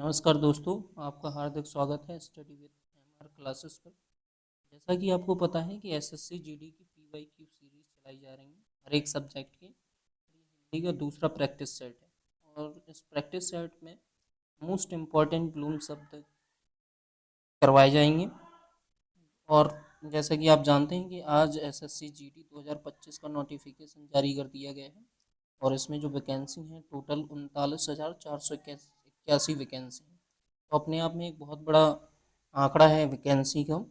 नमस्कार दोस्तों, आपका हार्दिक स्वागत है स्टडी विद एमआर क्लासेस पर। जैसा कि आपको पता है कि एसएससी जीडी की पीवाईक्यू सीरीज चलाई जा रही है हर एक सब्जेक्ट की। हिंदी का दूसरा प्रैक्टिस सेट है और इस प्रैक्टिस सेट में मोस्ट इम्पॉर्टेंट ब्लूम शब्द करवाए जाएंगे। और जैसा कि आप जानते हैं कि आज एसएससी जीडी 2025 का नोटिफिकेशन जारी कर दिया गया है और इसमें जो वैकेंसी है टोटल 39,481 वैकेंसी है। तो अपने आप में एक बहुत बड़ा आंकड़ा है वैकेंसी का।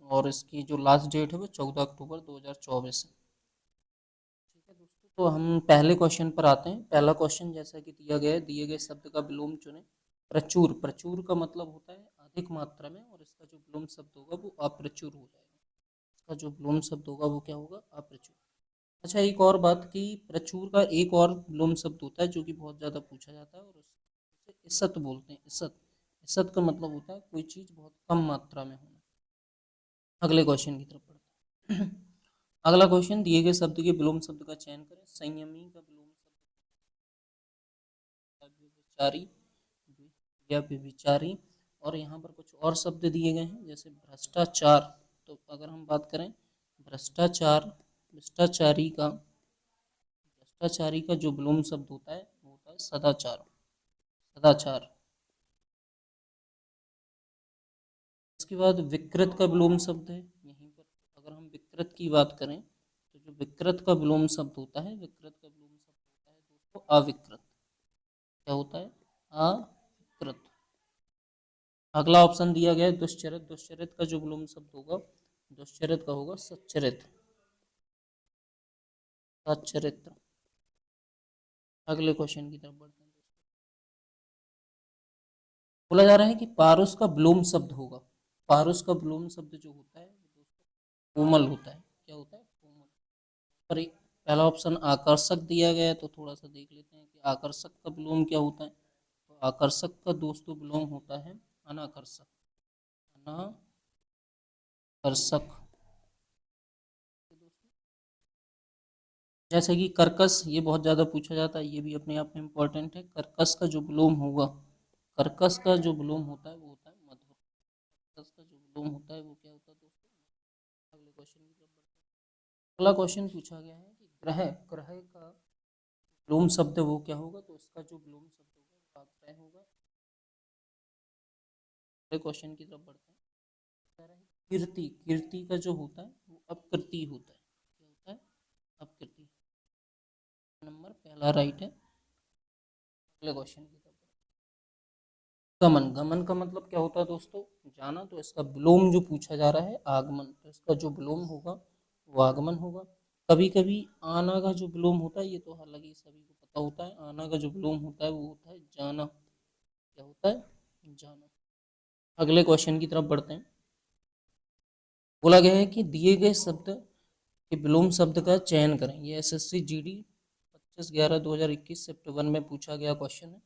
और इसकी जो लास्ट डेट है वो 14 अक्टूबर 2024 है। ठीक है दोस्तों, तो हम पहले क्वेश्चन पर आते हैं। पहला क्वेश्चन जैसा कि दिया गया है, दिए गए शब्द का विलोम चुनें। प्रचुर, प्रचुर का मतलब होता है अधिक मात्रा में, और इसका जो विलोम शब्द होगा वो अप्रचुर हो जाएगा। इसका जो विलोम शब्द होगा वो क्या होगा? अप्रचुर। अच्छा, एक और बात कि प्रचुर का एक और विलोम शब्द होता है जो कि बहुत ज़्यादा पूछा जाता है, और उसे इसत बोलते हैं। इसत, इसत का मतलब होता है कोई चीज़ बहुत कम मात्रा में होना। अगले क्वेश्चन की तरफ बढ़ते हैं। अगला क्वेश्चन, दिए गए शब्द के विलोम शब्द का चयन करें। संयमी का विलोम शब्द व्यभिचारी या व्यभिचारी। और यहाँ पर कुछ और शब्द दिए गए हैं जैसे भ्रष्टाचार। तो अगर हम बात करें भ्रष्टाचार, भ्रष्टाचारी का जो विलोम शब्द होता है वो होता है सदाचार, सदाचार। इसके बाद विकृत का विलोम शब्द है यहीं पर। अगर हम विकृत की बात करें तो जो विकृत का विलोम शब्द होता है, विकृत का विलोम शब्द होता है दोस्तों अविकृत। क्या होता है? अविकृत। अगला ऑप्शन दिया गया है दुष्चरित। दुष्चरित का जो विलोम शब्द होगा, दुष्चरित का होगा सच्चरित, सच्चरित्र। अगले क्वेश्चन की तरफ बढ़ते हैं। बोला जा रहा है कि पारुस का विलोम शब्द होगा। पारुस का विलोम शब्द जो होता है वो कोमल होता है। क्या होता है? कोमल। पर एक पहला ऑप्शन आकर्षक दिया गया है, तो थोड़ा सा देख लेते हैं कि आकर्षक का विलोम क्या होता है। तो आकर्षक का दोस्तों विलोम होता है अनाकर्षक, अनाकर्षक। जैसे कि कर्कश, ये बहुत ज़्यादा पूछा जाता है, ये भी अपने आप में इम्पोर्टेंट है। कर्कश का जो विलोम होगा, कर्कश का जो विलोम होता है वो होता है मधुर। कर्कश का जो विलोम होता है वो क्या होता है दोस्तों? अगले क्वेश्चन की तरफ बढ़ते हैं। अगला क्वेश्चन पूछा गया है कि ग्रह, ग्रह का विलोम शब्द वो क्या होगा? तो इसका जो विलोम शब्द होगा वो आग्रह होगा। अगले क्वेश्चन की तरफ बढ़ते हैं। कीर्ति, कीर्ति का जो होता है वो अपकृति होता है। क्या होता है? अपकृति। नंबर पहला राइट है। अगले क्वेश्चन की तरफ। गमन, गमन का मतलब क्या होता है दोस्तों? जाना। तो इसका विलोम जो पूछा जा रहा है आगमन, तो इसका जो विलोम होगा वो आगमन होगा। कभी कभी आना का जो विलोम होता है, ये तो हालांकि सभी को पता होता है, आना का जो विलोम होता है वो होता है जाना। क्या होता है? जाना। अगले क्वेश्चन की तरफ बढ़ते हैं। बोला गया है कि दिए गए शब्द के विलोम शब्द का चयन करें। ये एसएससी जीडी 25/11/2021 सेप्टेम्बर में पूछा गया क्वेश्चन है।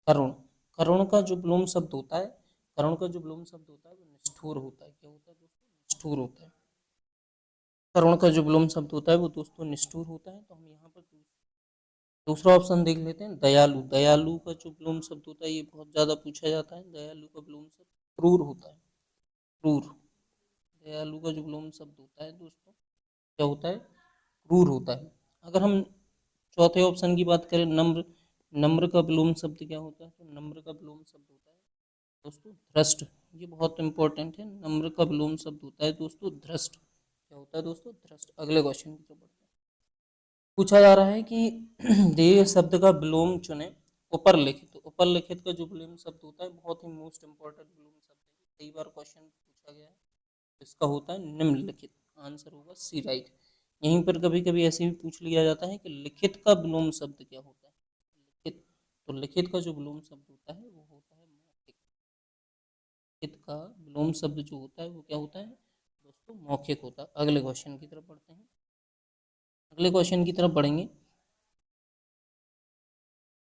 करुण, करुण का जो विलोम शब्द होता है, करुण का जो विलोम शब्द होता है वो निष्ठुर होता है। क्या होता है दोस्तों? निष्ठुर होता है। करुण का जो विलोम शब्द होता है वो दोस्तों निष्ठुर होता है। तो हम यहाँ पर दूसरा ऑप्शन देख लेते हैं, दयालु। दयालु का जो विलोम शब्द होता है ये बहुत ज़्यादा पूछा जाता है। दयालु का विलोम शब्द क्रूर होता है, क्रूर। दयालु का जो विलोम शब्द होता है दोस्तों क्या होता है? क्रूर होता है। अगर हम चौथे ऑप्शन की बात करें, नम्र, नम्र का विलोम शब्द क्या होता है? तो नम्र का विलोम शब्द होता है दोस्तों धृष्ट। ये बहुत इंपॉर्टेंट है। नम्र का विलोम शब्द होता है दोस्तों धृष्ट। क्या होता है दोस्तों? धृष्ट। अगले क्वेश्चन की तरफ बढ़ते हैं। पूछा जा रहा है कि दिए शब्द का विलोम चुने। ऊपर लिखित, तो ऊपर लिखित का जो विलोम शब्द होता है बहुत ही मोस्ट इंपॉर्टेंट विलोम शब्द है, कई बार क्वेश्चन पूछा गया है। इसका होता है निम्नलिखित। आंसर होगा सी राइट। यहीं पर कभी कभी ऐसे भी पूछ लिया जाता है कि लिखित का विलोम शब्द क्या होता है? लिखित, तो लिखित का जो विलोम शब्द होता है वो होता है मौखिक। लिखित का विलोम शब्द जो होता है वो क्या होता है दोस्तों? मौखिक होता है। अगले क्वेश्चन की तरफ बढ़ते हैं। अगले क्वेश्चन की तरफ बढ़ेंगे।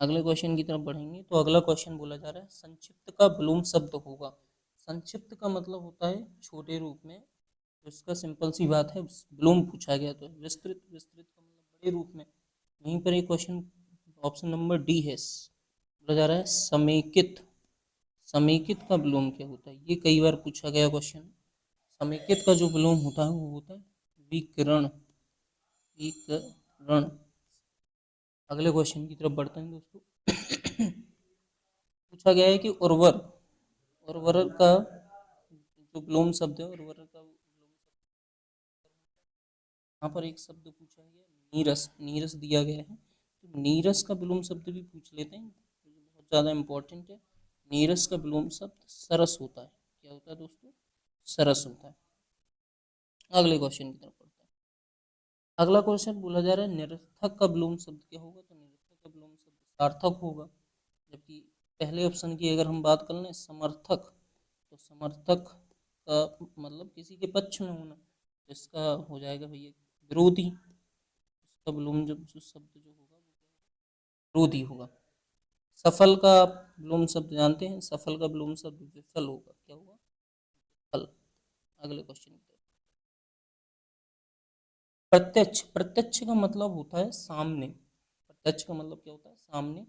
अगले क्वेश्चन की तरफ बढ़ेंगे तो अगला क्वेश्चन बोला जा रहा है संक्षिप्त का विलोम शब्द होगा। संक्षिप्त का मतलब होता है छोटे रूप में। तो इसका सिंपल सी बात है, विलोम पूछा गया तो विस्तृत, विस्तृत का मतलब बड़े रूप में। यहीं पर एक क्वेश्चन ऑप्शन नंबर डी है, बोला जा रहा है समेकित, समेकित का विलोम क्या होता है? ये कई बार पूछा गया क्वेश्चन। समेकित का जो विलोम होता है वो होता है विकिरण। विकिरण। अगले क्वेश्चन की तरफ बढ़ते हैं दोस्तों। पूछा गया है कि उर्वर का जो विलोम शब्द है, उर्वर का यहाँ पर एक शब्द पूछा गया नीरस। नीरस दिया गया है, तो नीरस का विलोम शब्द भी पूछ लेते हैं, तो ये बहुत ज़्यादा इम्पोर्टेंट है। नीरस का विलोम शब्द सरस होता है। क्या होता है दोस्तों? सरस होता है। अगले क्वेश्चन की तरफ पढ़ते हैं। अगला क्वेश्चन बोला जा रहा है निरर्थक का विलोम शब्द क्या होगा? तो निरर्थक का विलोम शब्द सार्थक होगा। जबकि पहले ऑप्शन की अगर हम बात कर लें समर्थक, तो समर्थक का मतलब किसी के पक्ष में होना, तो इसका हो जाएगा भैया विरोधी। इसका विलोम जब जो शब्द जो होगा वो विरोधी होगा। सफल का आप विलोम शब्द जानते हैं, सफल का विलोम शब्द विफल होगा। क्या होगा? फल। अगले क्वेश्चन की तरफ। प्रत्यक्ष। प्रत्यक्ष का मतलब होता है सामने। प्रत्यक्ष का मतलब क्या होता है? सामने।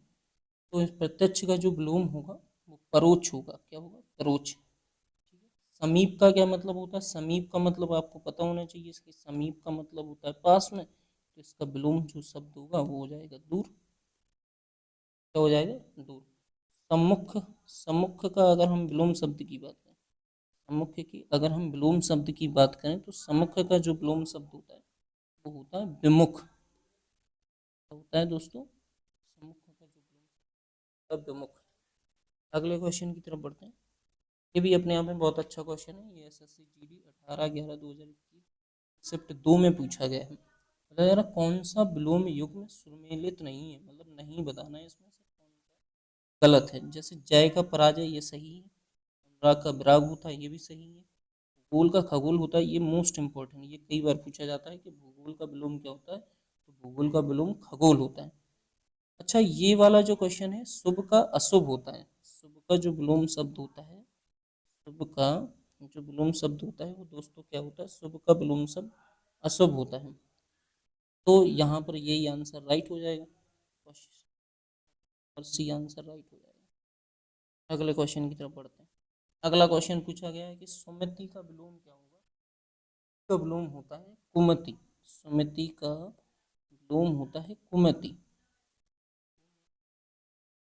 तो इस प्रत्यक्ष का जो विलोम होगा वो परोक्ष होगा। क्या होगा? परोक्ष। ठीक है। समीप का क्या मतलब होता है? समीप का मतलब आपको पता होना चाहिए, इसके समीप का मतलब होता है पास में, तो इसका विलोम जो शब्द होगा वो हो जाएगा दूर। क्या हो जाएगा? दूर। सम्मुख। सम्मुख का अगर हम विलोम शब्द की बात करें, सम्मुख की अगर हम विलोम शब्द की बात करें, तो सम्मुख का जो विलोम शब्द होता है वो होता है विमुख। क्या होता है दोस्तों? सम्मुख का जो विलोम शब्द होता है विमुख। अगले क्वेश्चन की तरफ बढ़ते हैं। ये भी अपने आप में बहुत अच्छा क्वेश्चन है। ये एसएससी जीडी 18/11/2021 शिफ्ट 2 में पूछा गया है। मतलब यार कौन सा विलोम युग्म सुमेलित नहीं है, मतलब नहीं बताना है इसमें से कौन सा गलत है। जैसे जय का पराजय ये सही है, अनुराग का विराग होता है ये भी सही है, भूगोल का खगोल होता है ये मोस्ट इंपॉर्टेंट, ये कई बार पूछा जाता है कि भूगोल का विलोम क्या होता है, तो भूगोल का विलोम खगोल होता है। अच्छा, ये वाला जो क्वेश्चन है शुभ का अशुभ होता है। शुभ का जो विलोम शब्द होता है, शुभ का जो विलोम शब्द होता है वो दोस्तों क्या होता है? शुभ का विलोम शब्द अशुभ होता है। तो यहाँ पर यही आंसर राइट हो जाएगा, और सी आंसर राइट हो जाएगा। अगले क्वेश्चन की तरफ बढ़ते हैं। अगला क्वेश्चन पूछा गया है कि सुमति का विलोम क्या होगा? का विलोम होता है कुमति। सुमति का विलोम होता है कुमति।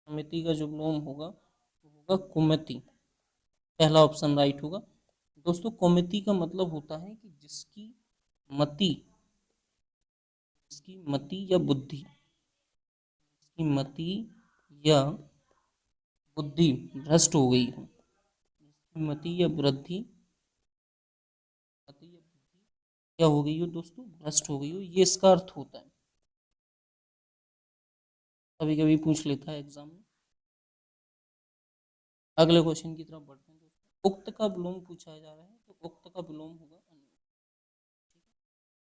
सुमति का जो विलोम होगा वो होगा कुमति। पहला ऑप्शन राइट होगा। दोस्तों कुमति का मतलब होता है कि मति जिसकी मति या बुद्धि, जिसकी मति या बुद्धि भ्रष्ट हो गई हो, जिसकी मति या वृद्धि, मति या बुद्धि क्या हो गई हो दोस्तों? भ्रष्ट हो गई हो, ये इसका अर्थ होता है। कभी कभी पूछ लेता है एग्जाम में। अगले क्वेश्चन की तरफ बढ़ते हैं दोस्तों। उक्त का विलोम पूछा जा रहा है, तो उक्त का विलोम होगा अनुक्त।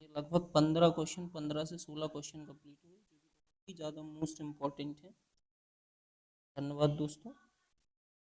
ये लगभग 15 क्वेश्चन, 15 से 16 क्वेश्चन कंप्लीट हुए, जो कि बहुत ही ज़्यादा मोस्ट इम्पॉर्टेंट है। धन्यवाद दोस्तों।